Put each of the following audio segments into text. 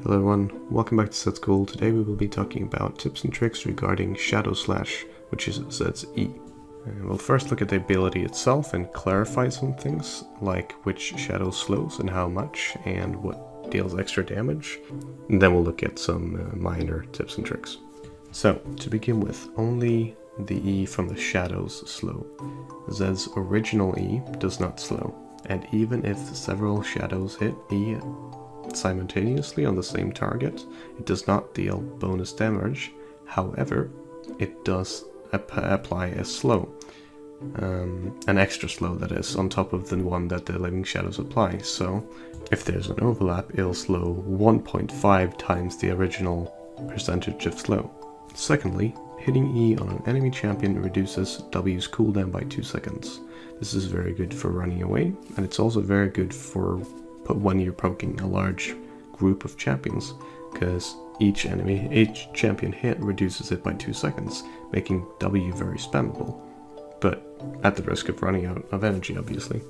Hello everyone, welcome back to Zed School. Today we will be talking about tips and tricks regarding Shadow Slash, which is Zed's E. And we'll first look at the ability itself and clarify some things, like which shadow slows and how much, and what deals extra damage. And then we'll look at some minor tips and tricks. So, to begin with, only the E from the shadows slow. Zed's original E does not slow, and even if several shadows hit E simultaneously on the same target, it does not deal bonus damage. However, it does apply a slow, an extra slow that is, on top of the one that the living shadows apply. So if there's an overlap, it'll slow 1.5 times the original percentage of slow. Secondly, hitting E on an enemy champion reduces W's cooldown by 2 seconds. This is very good for running away, and it's also very good for when you're poking a large group of champions, because each champion hit reduces it by 2 seconds, making W very spammable, but at the risk of running out of energy, obviously.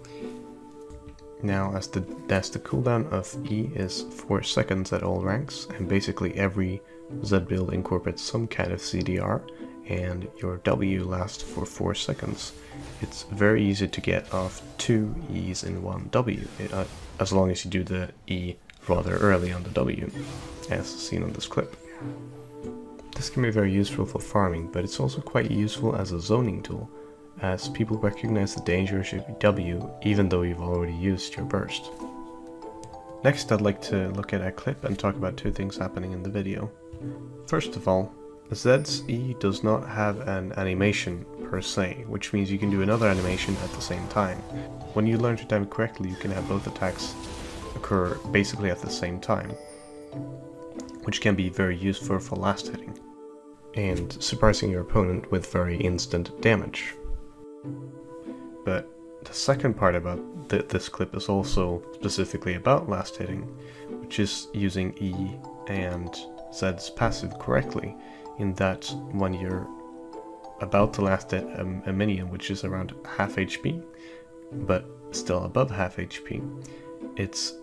Now, as the cooldown of E is 4 seconds at all ranks, and basically every Zed build incorporates some kind of CDR, and your W lasts for 4 seconds, it's very easy to get off 2 E's in one W, as long as you do the E rather early on the W, as seen on this clip. This can be very useful for farming, but it's also quite useful as a zoning tool, as people recognize the danger of your W even though you've already used your burst. Next, I'd like to look at a clip and talk about 2 things happening in the video. First of all, Zed's E does not have an animation per se, which means you can do another animation at the same time. When you learn to time it correctly, you can have both attacks occur basically at the same time, which can be very useful for last hitting and surprising your opponent with very instant damage. But the second part about this clip is also specifically about last hitting, which is using E and Zed's passive correctly, in that when you're about to last hit a minion which is around half HP, but still above half HP, it's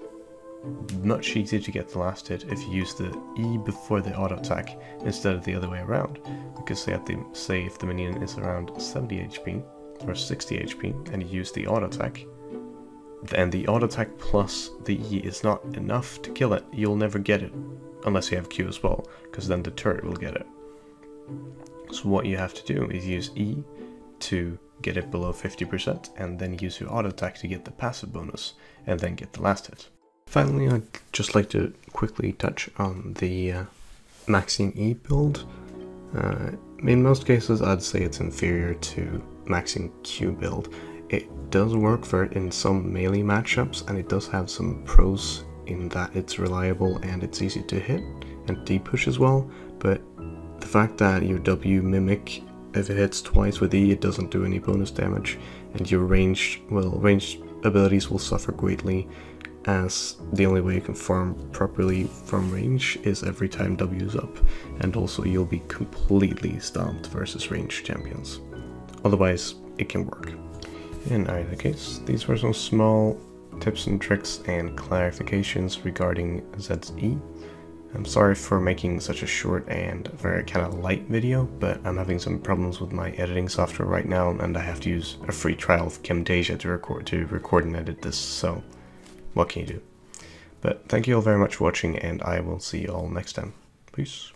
much easier to get the last hit if you use the E before the auto attack instead of the other way around, because say if the minion is around 70 HP or 60 HP and you use the auto attack, and the auto attack plus the E is not enough to kill it, you'll never get it unless you have Q as well, because then the turret will get it. So what you have to do is use E to get it below 50%, and then use your auto attack to get the passive bonus, and then get the last hit. Finally, I'd just like to quickly touch on the maxing E build. In most cases, I'd say it's inferior to maxing Q build. It does work for it in some melee matchups, and it does have some pros in that it's reliable and it's easy to hit and D-push as well, but the fact that your W mimic, if it hits twice with E, it doesn't do any bonus damage, and your ranged abilities will suffer greatly, as the only way you can farm properly from range is every time W is up, and also you'll be completely stomped versus ranged champions. Otherwise, it can work. In either case, these were some small tips and tricks and clarifications regarding Zed's E. I'm sorry for making such a short and very kind of light video, but I'm having some problems with my editing software right now, and I have to use a free trial of Camtasia to record and edit this, so what can you do? But thank you all very much for watching, and I will see you all next time. Peace.